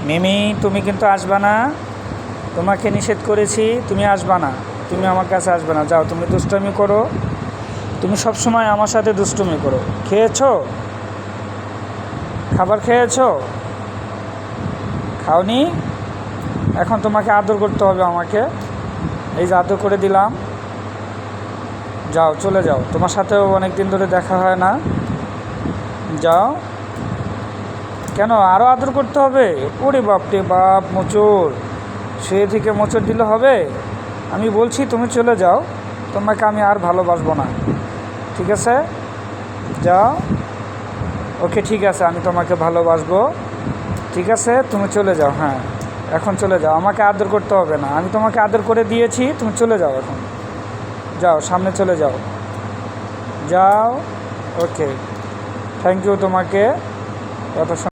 মিমি, তুমি কিন্তু আসবা না। তোমাকে নিষেধ করেছি, তুমি আসবা না। তুমি আমার কাছে আসবে না। যাও, তুমি দুষ্টুমি করো। তুমি সব সময় আমার সাথে দুষ্টুমি করো। খেয়েছো? খাবার খেয়েছো? খাওনি? এখন তোমাকে আদর করতে হবে আমাকে। এই যে আদর করে দিলাম। যাও, চলে যাও। তোমার সাথেও অনেক দিন ধরে দেখা হয় না। যাও। কেন আরও আদর করতে হবে? ওরে বাপরে বাপ, মোচড়! শুয়ে থেকে মোচড় দিলে হবে? আমি বলছি তুমি চলে যাও। তোমাকে আমি আর ভালোবাসবো না। ঠিক আছে? যাও। ওকে, ঠিক আছে, আমি তোমাকে ভালোবাসবো। ঠিক আছে, তুমি চলে যাও। হ্যাঁ, এখন চলে যাও। আমাকে আদর করতে হবে না। আমি তোমাকে আদর করে দিয়েছি, তুমি চলে যাও এখন। যাও, সামনে চলে যাও। যাও। ওকে, থ্যাংক ইউ তোমাকে কথা